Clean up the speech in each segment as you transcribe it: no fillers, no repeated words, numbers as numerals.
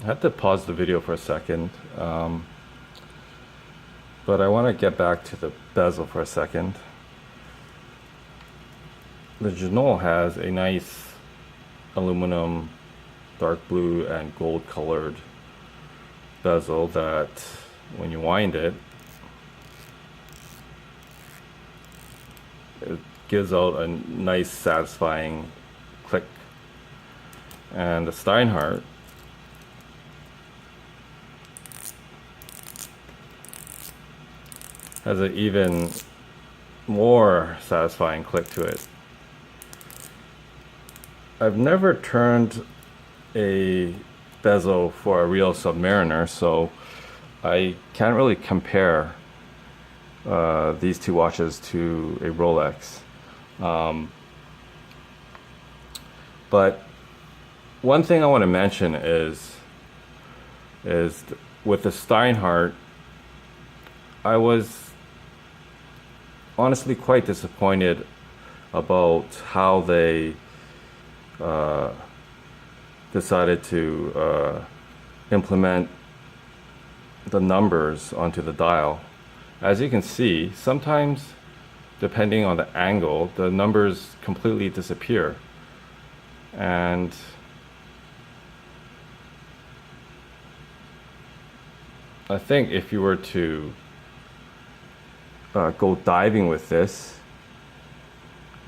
I had to pause the video for a second, but I want to get back to the bezel for a second. The Ginault has a nice aluminum, dark blue, and gold colored bezel that when you wind it, it gives out a nice satisfying click. And the Steinhart has an even more satisfying click to it. I've never turned a bezel for a real Submariner, so I can't really compare these two watches to a Rolex. But one thing I want to mention is with the Steinhart, I was honestly quite disappointed about how they decided to implement the numbers onto the dial. As you can see, sometimes depending on the angle, the numbers completely disappear. And I think if you were to go diving with this,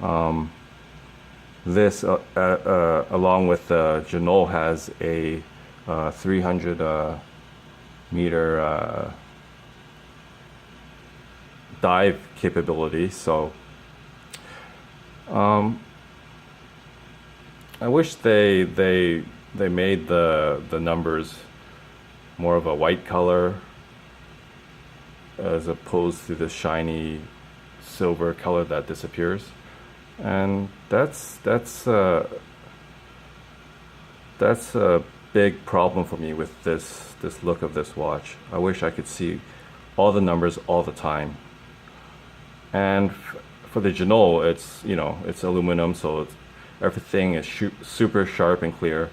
along with the Ginault, has a 300 meter dive capability. So I wish they made the numbers more of a white color as opposed to the shiny silver color that disappears. And that's a big problem for me with this look of this watch. I wish I could see all the numbers all the time. And for the Ginault, it's aluminum, so everything is super sharp and clear.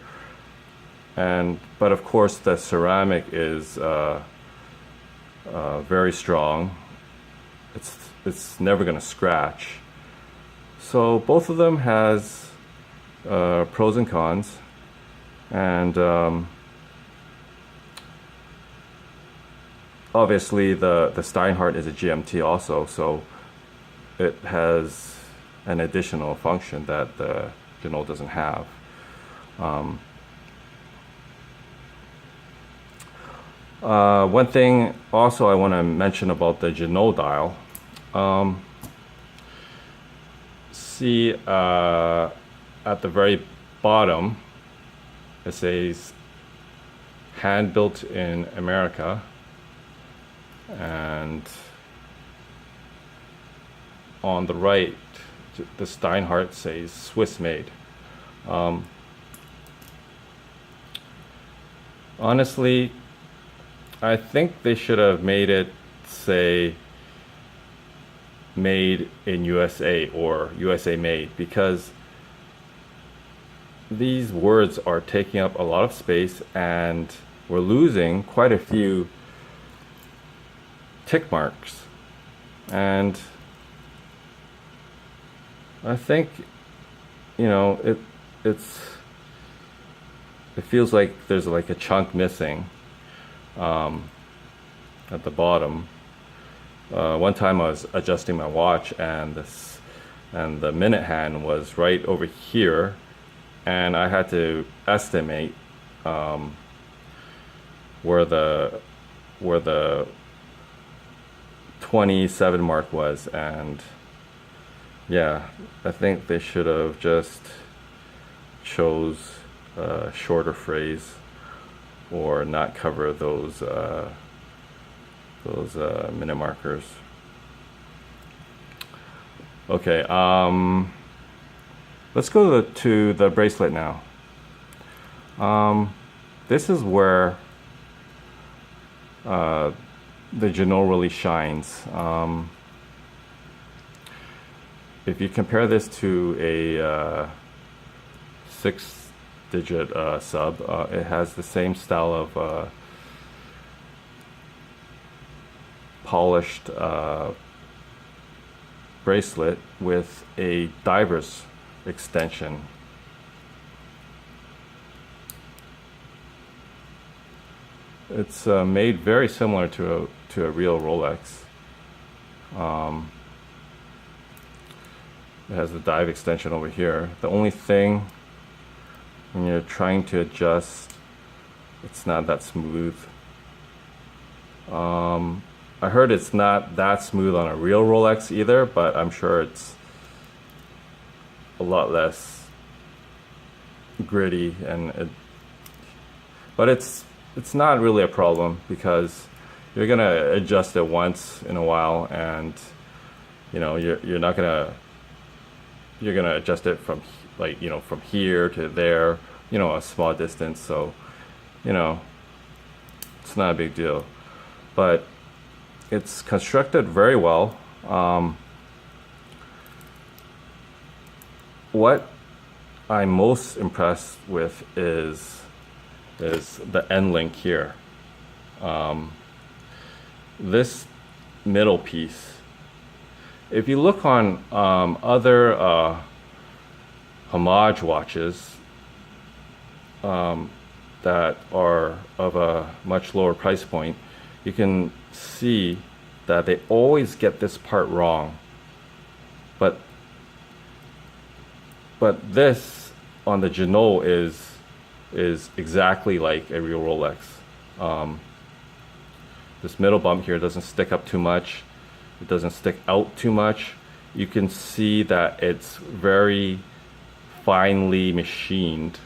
But of course, the ceramic is very strong. It's never going to scratch. So both of them has pros and cons, and obviously the Steinhart is a GMT also, so it has an additional function that the Ginault doesn't have. One thing also I want to mention about the Ginault dial. See at the very bottom, it says hand built in America, and on the right, the Steinhart says Swiss made. Honestly, I think they should have made it say made in USA or USA made, because these words are taking up a lot of space and we're losing quite a few tick marks. And I think, it feels like there's like a chunk missing at the bottom. One time I was adjusting my watch and the minute hand was right over here, and I had to estimate where the 27 mark was. And yeah, I think they should have just chose a shorter phrase or not cover those minute markers. Okay, let's go to the bracelet now. This is where the Ginault really shines. If you compare this to a digit sub. It has the same style of polished bracelet with a diver's extension. It's made very similar to a real Rolex. It has the dive extension over here. The only thing, when you're trying to adjust, it's not that smooth. I heard it's not that smooth on a real Rolex either, but I'm sure it's a lot less gritty, but it's not really a problem because you're gonna adjust it once in a while, and you know you're not gonna you're gonna adjust it from like from here to there, a small distance. So it's not a big deal, but it's constructed very well. What I'm most impressed with is the end link here. This middle piece. If you look on other homage watches that are of a much lower price point, you can see that they always get this part wrong. But this on the Ginault is exactly like a real Rolex. This middle bump here doesn't stick up too much. It doesn't stick out too much. You can see that it's very finely machined.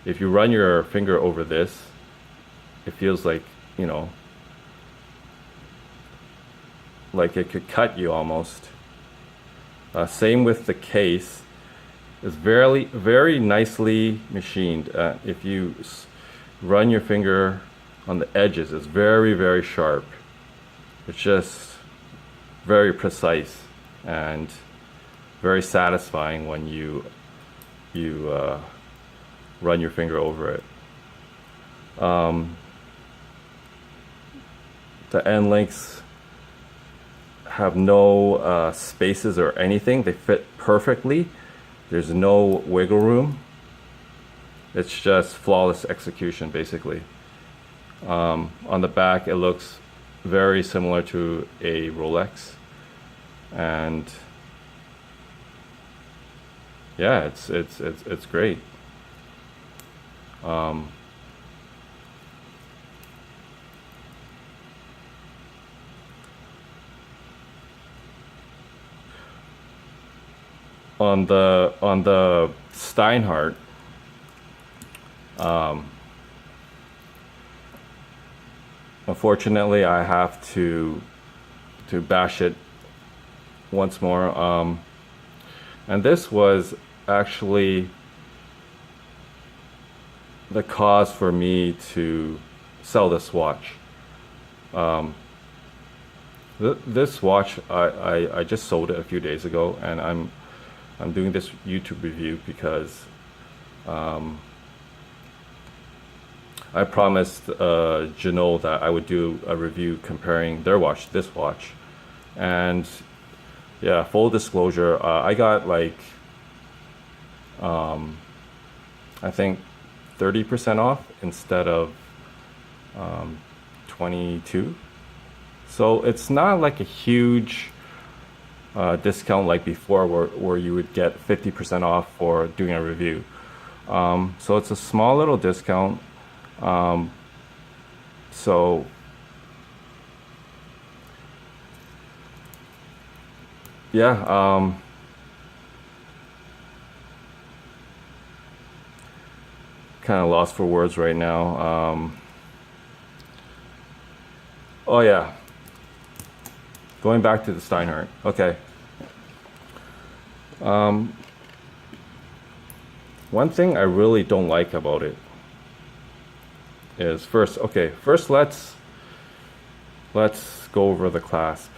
If you run your finger over this, it feels like, like it could cut you almost. Same with the case. It's very, very nicely machined. If you run your finger on the edges, it's very, very sharp. It's just very precise and very satisfying when you run your finger over it. The end links have no spaces or anything. They fit perfectly. There's no wiggle room. It's just flawless execution, basically. On the back, it looks very similar to a Rolex, and yeah, it's great. On the Steinhart, unfortunately, I have to bash it once more. And this was actually the cause for me to sell this watch. This watch, I just sold it a few days ago, and I'm doing this YouTube review because I promised Ginault that I would do a review comparing their watch to this watch. And yeah, full disclosure, I got like I think 30% off instead of 22. So it's not like a huge discount like before where you would get 50% off for doing a review. So it's a small little discount. So yeah, kind of lost for words right now. Oh yeah, going back to the Steinhart. Okay. One thing I really don't like about it is first let's go over the clasp.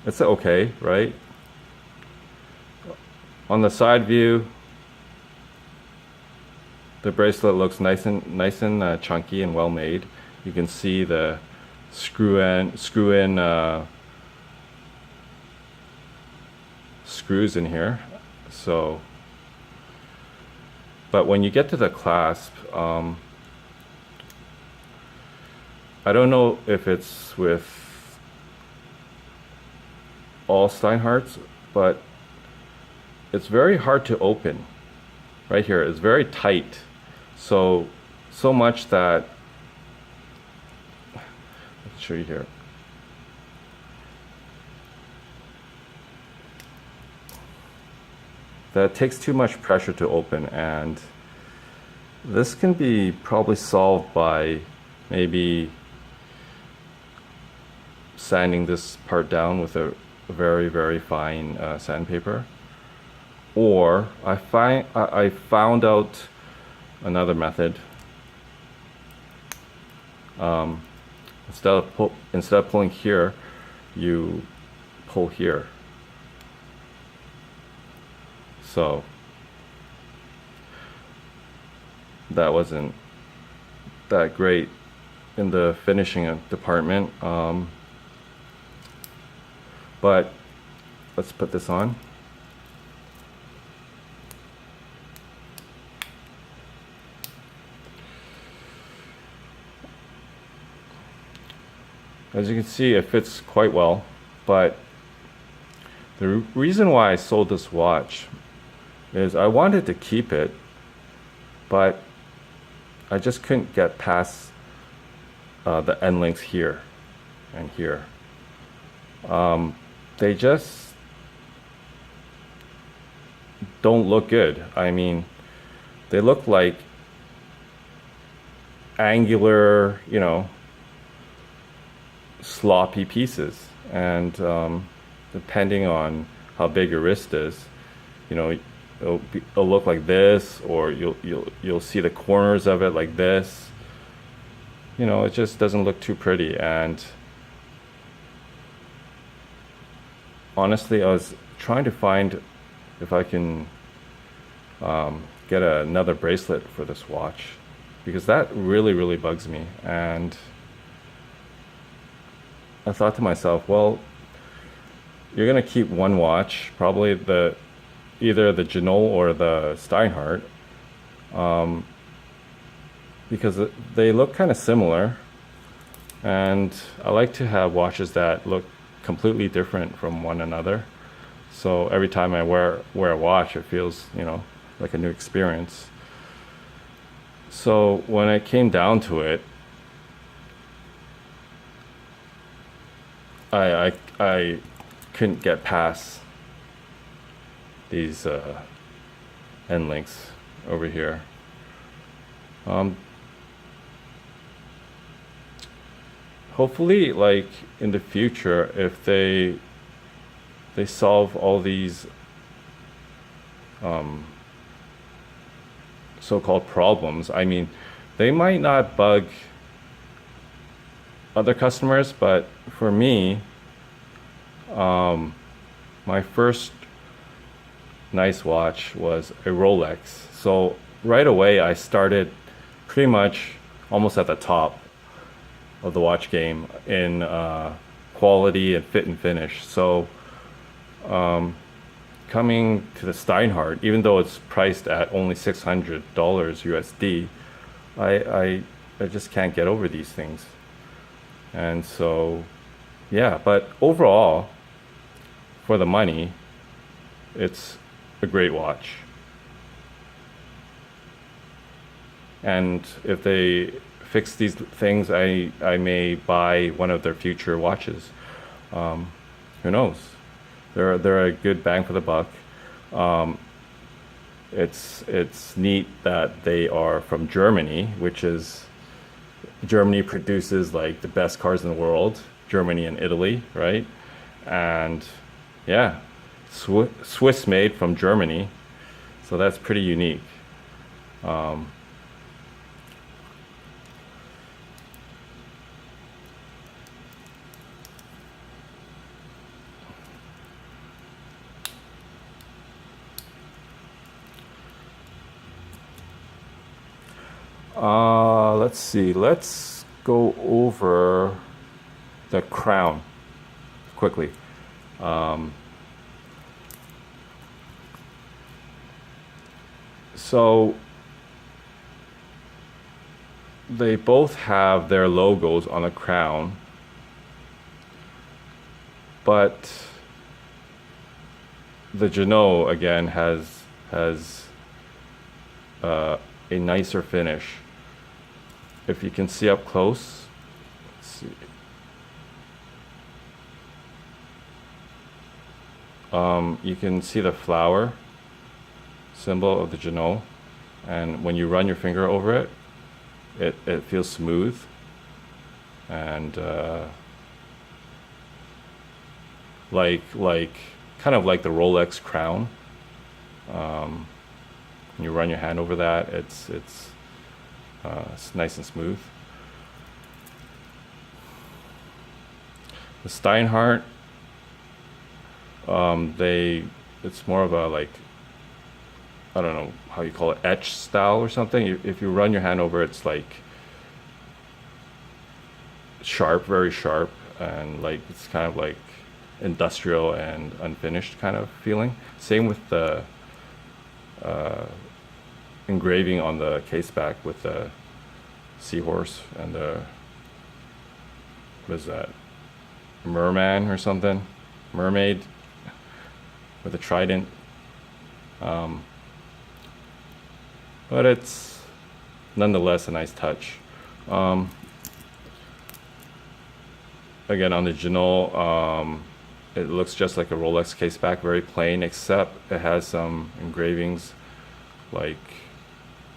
It's okay, right? On the side view, The bracelet looks nice and chunky and well made. You can see the screw in screws in here. So, but when you get to the clasp, I don't know if it's with all Steinharts, but it's very hard to open. Right here, it's very tight. So much that, let's show you here. That takes too much pressure to open, and this can be probably solved by maybe sanding this part down with a very fine sandpaper. Or I found out another method. Instead of pulling here, you pull here. So that wasn't that great in the finishing department. But let's put this on. As you can see, it fits quite well, but the reason why I sold this watch is I wanted to keep it, but I just couldn't get past the end links here and here. They just don't look good. I mean, they look like angular, you know, sloppy pieces, and depending on how big your wrist is, you know, it'll look like this, or you'll see the corners of it like this. You know, it just doesn't look too pretty. And honestly, I was trying to find if I can get another bracelet for this watch, because that really bugs me. And I thought to myself, well, you're gonna keep one watch, probably either the Ginault or the Steinhart, because they look kind of similar, and I like to have watches that look completely different from one another. So every time I wear a watch, it feels, you know, like a new experience. So when it came down to it, I couldn't get past these end links over here. Hopefully, like in the future, if they solve all these so-called problems, I mean, they might not bug other customers, but for me, my first nice watch was a Rolex. So right away I started pretty much almost at the top of the watch game in quality and fit and finish. So coming to the Steinhart, even though it's priced at only $600 USD, I just can't get over these things. And so, yeah, but overall, for the money, it's a great watch. And if they fix these things, I may buy one of their future watches. Who knows? They're a good bang for the buck. It's neat that they are from Germany, which is, Germany produces like the best cars in the world. Germany and Italy, right? And yeah, Swiss made from Germany, so that's pretty unique. Let's see. Let's go over the crown quickly. So they both have their logos on the crown, but the Ginault again has a nicer finish. If you can see up close, let's see. You can see the flower symbol of the Ginault, and when you run your finger over it, it feels smooth, and like kind of like the Rolex crown. When you run your hand over that, it's nice and smooth. The Steinhart, it's more of a, like, I don't know how you call it, etch style or something. If you run your hand over, it's like sharp, very sharp, and like it's kind of like industrial and unfinished kind of feeling. Same with the engraving on the case back with the seahorse and the, what is that, merman or something, mermaid with a trident. But it's nonetheless a nice touch. Again, on the Ginault, it looks just like a Rolex case back, very plain, except it has some engravings like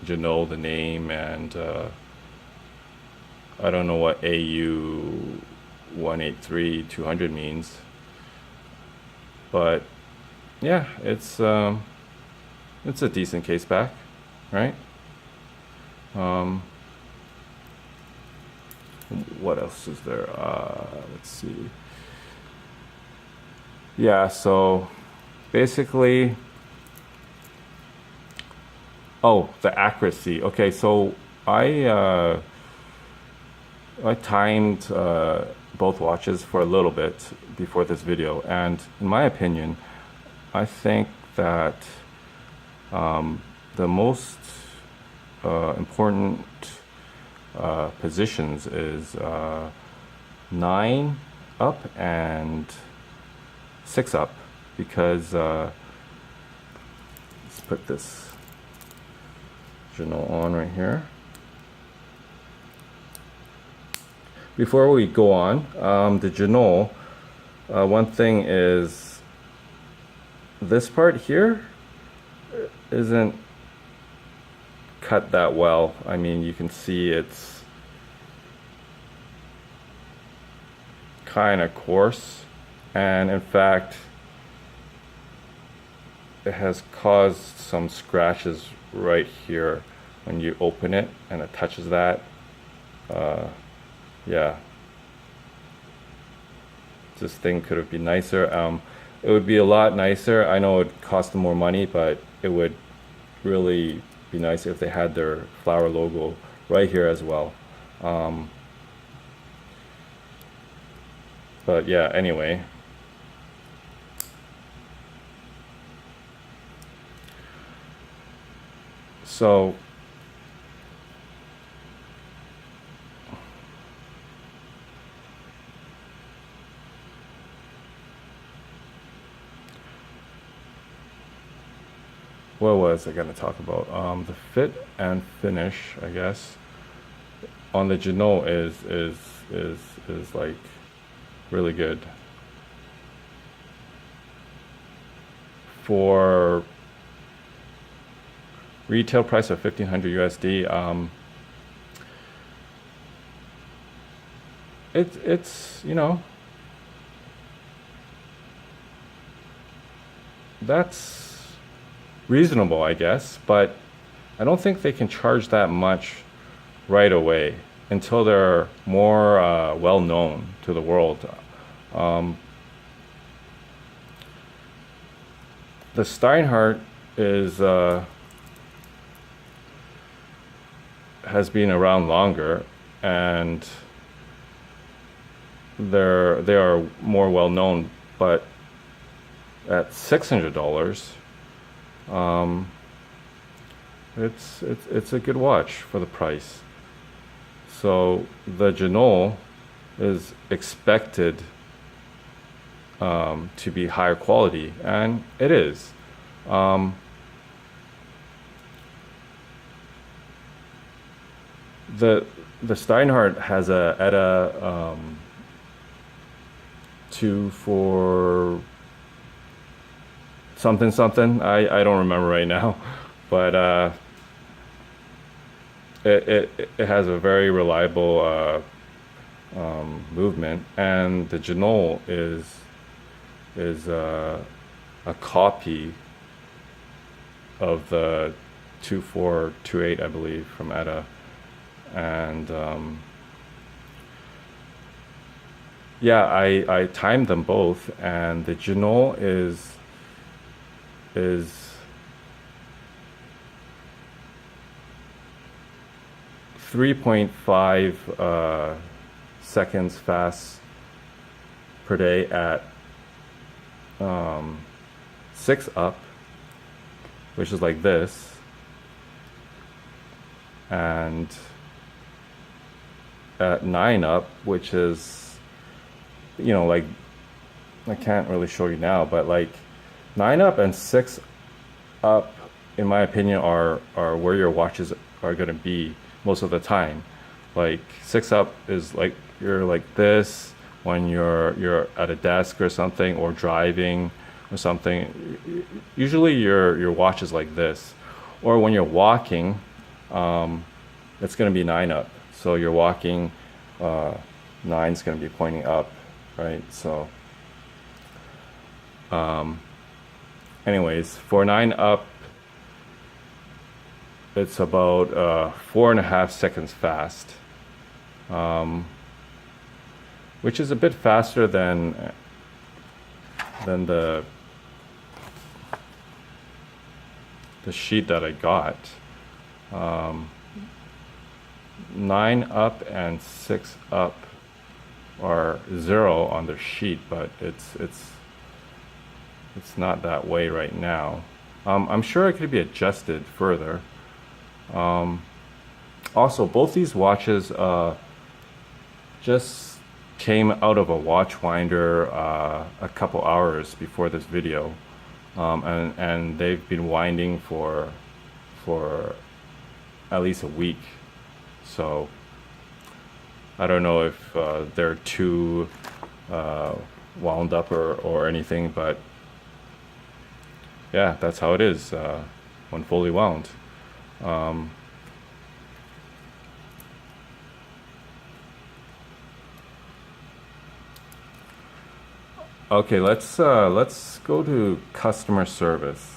Ginault, the name, and I don't know what AU 183-200 means, but yeah, it's a decent case back, right? What else is there? Let's see. Yeah, so basically, oh, the accuracy. Okay, so I timed both watches for a little bit before this video, and in my opinion, I think that the most important positions is 9 up and 6 up, because let's put this Ginault on right here. Before we go on, the Ginault, one thing is this part here isn't cut that well. I mean, you can see it's kind of coarse, and in fact it has caused some scratches right here when you open it and it touches that. Yeah, this thing could have been nicer. It would be a lot nicer. I know it would cost them more money, but it would really be nice if they had their flower logo right here as well. But yeah, anyway. So what was I going to talk about? The fit and finish, I guess, on the Ginault is like really good. For retail price of 1,500 USD, it's you know, that's reasonable, I guess, but I don't think they can charge that much right away until they're more well known to the world. The Steinhart is has been around longer, and they are more well known. But at $600, it's a good watch for the price. So the Ginault is expected to be higher quality, and it is. The Steinhart has a ETA 2 for something something. I don't remember right now, but it has a very reliable movement, and the Ginault is a copy of the 2428, I believe, from ETA. And yeah, I timed them both, and the Ginault is 3.5 seconds fast per day at 6 up, which is like this, and at 9 up, which is, like, I can't really show you now, but like 9 up and 6 up, in my opinion, are where your watches are going to be most of the time. Like 6 up is like you're like this when you're at a desk or something, or driving or something. Usually your watch is like this. Or when you're walking, it's going to be 9 up. So you're walking, 9's going to be pointing up, right? So anyways, for 9 up, it's about 4.5 seconds fast, which is a bit faster than the sheet that I got. 9 up and 6 up are 0 on the sheet, but it's not that way right now. I'm sure it could be adjusted further. Also, both these watches just came out of a watch winder a couple hours before this video, and they've been winding for at least a week. So I don't know if they're too wound up or anything, but yeah, that's how it is when fully wound. Okay, let's go to customer service.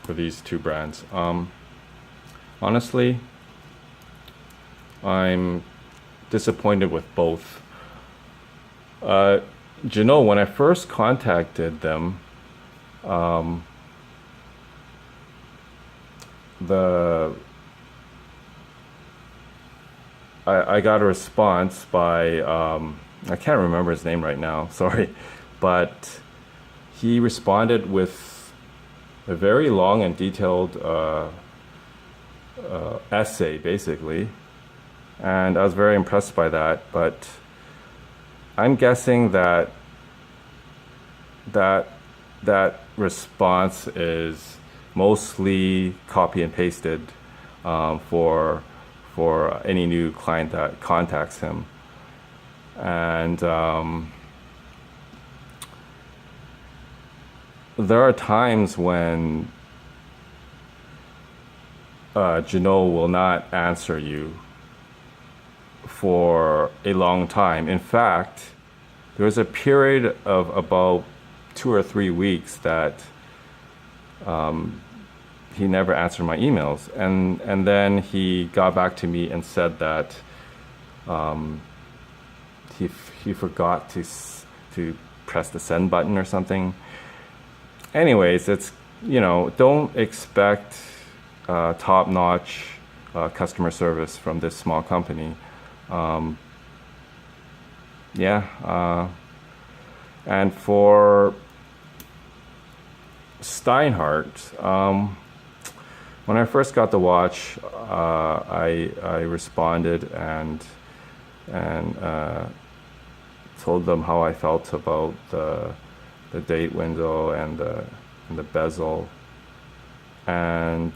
For these two brands. Honestly, I'm disappointed with both. Ginault, when I first contacted them, I got a response by I can't remember his name right now, sorry, but he responded with a very long and detailed essay, basically, and I was very impressed by that. But I'm guessing that response is mostly copy and pasted for any new client that contacts him, and there are times when Ginault will not answer you for a long time. In fact, there was a period of about 2 or 3 weeks that he never answered my emails, and then he got back to me and said that he forgot to press the send button or something. Anyways, it's don't expect top-notch customer service from this small company. Um, yeah, and for Steinhart, when I first got the watch, I responded and told them how I felt about the date window and the bezel, and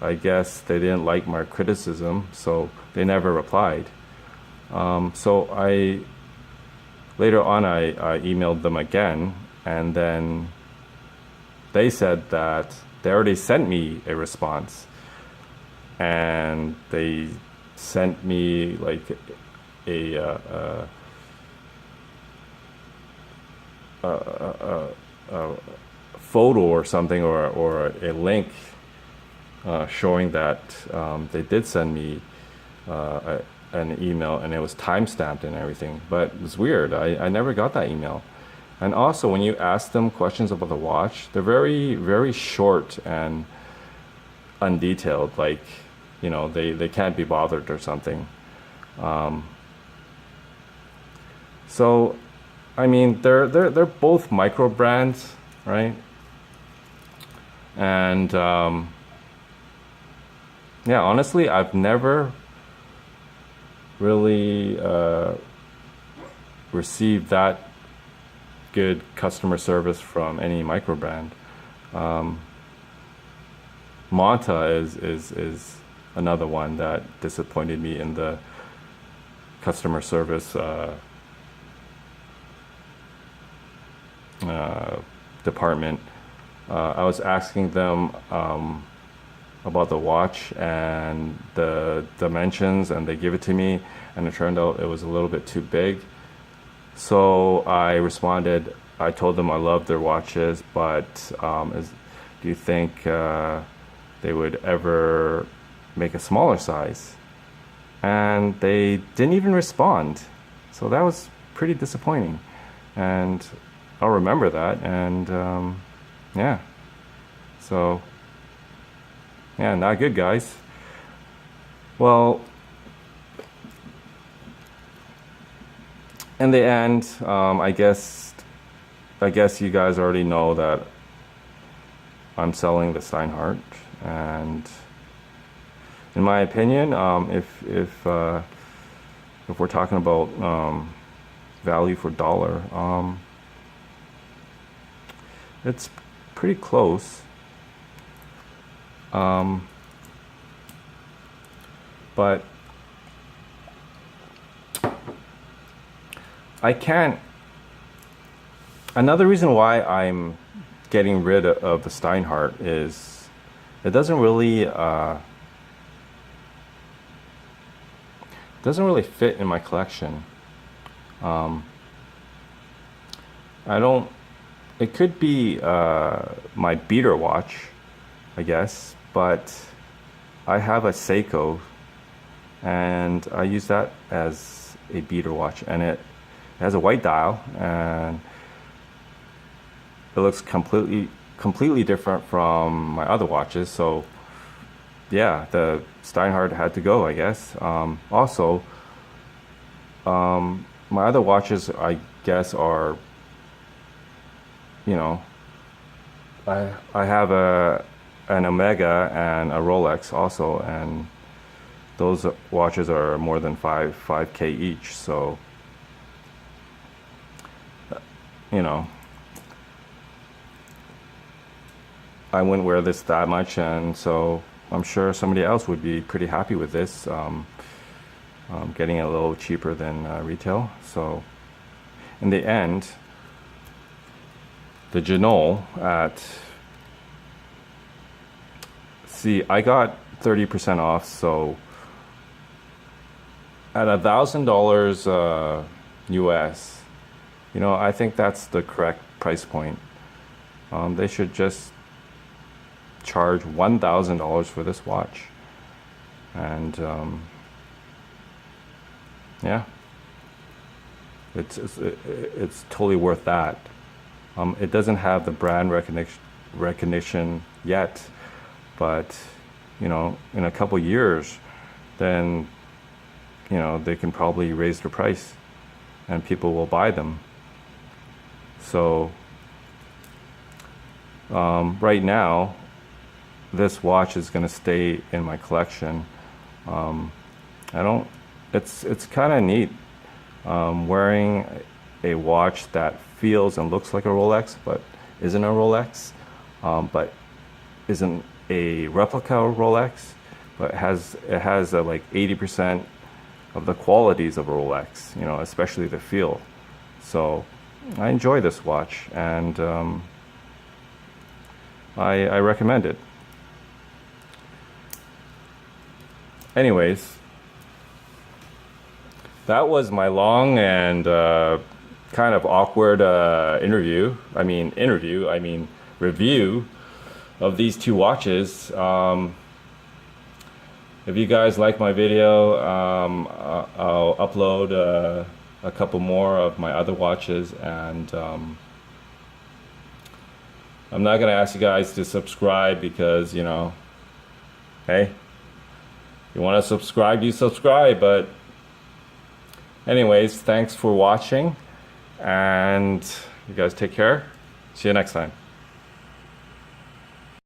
I guess they didn't like my criticism, so they never replied. So I later on I emailed them again, and then they said that they already sent me a response, and they sent me like a photo or something, or a link showing that they did send me an email, and it was timestamped and everything. But it's weird. I never got that email. And also, when you ask them questions about the watch, they're very, very short and undetailed. Like, they can't be bothered or something. So, I mean, they're both micro brands, right? And yeah, honestly, I've never really received that good customer service from any micro brand. Monta is another one that disappointed me in the customer service department. I was asking them about the watch and the dimensions, and they give it to me, and it turned out it was a little bit too big. So I responded, I told them I love their watches, but do you think they would ever make a smaller size? And they didn't even respond. So that was pretty disappointing. And I'll remember that. And yeah. So, yeah, not good, guys. Well, in the end, I guess you guys already know that I'm selling the Steinhart, and in my opinion, if we're talking about value for dollar, it's pretty close. But I can't. Another reason why I'm getting rid of the Steinhart is it doesn't really fit in my collection. I don't. It could be my beater watch, I guess, but I have a Seiko, and I use that as a beater watch, and it has a white dial, and it looks completely different from my other watches. So yeah, the Steinhart had to go, I guess. Also, my other watches, I guess, are, I have an Omega and a Rolex also, and those watches are more than 5K each. So I wouldn't wear this that much, and so I'm sure somebody else would be pretty happy with this, getting it a little cheaper than retail. So in the end, the Ginault I got 30% off, so at $1,000 US, I think that's the correct price point. They should just charge $1,000 for this watch, and yeah, it's totally worth that. It doesn't have the brand recognition yet, but you know, in a couple years, then you know, they can probably raise the price and people will buy them. So right now, this watch is going to stay in my collection. I don't. It's kind of neat wearing a watch that feels and looks like a Rolex, but isn't a Rolex, but isn't a replica of Rolex, but it has like 80% of the qualities of a Rolex. You know, especially the feel. So I enjoy this watch, and I recommend it. Anyways, that was my long and kind of awkward review of these two watches. If you guys like my video, I'll upload a couple more of my other watches, and I'm not gonna ask you guys to subscribe because, you know, hey, you want to subscribe, you subscribe. But anyways, thanks for watching, and you guys take care. See you next time.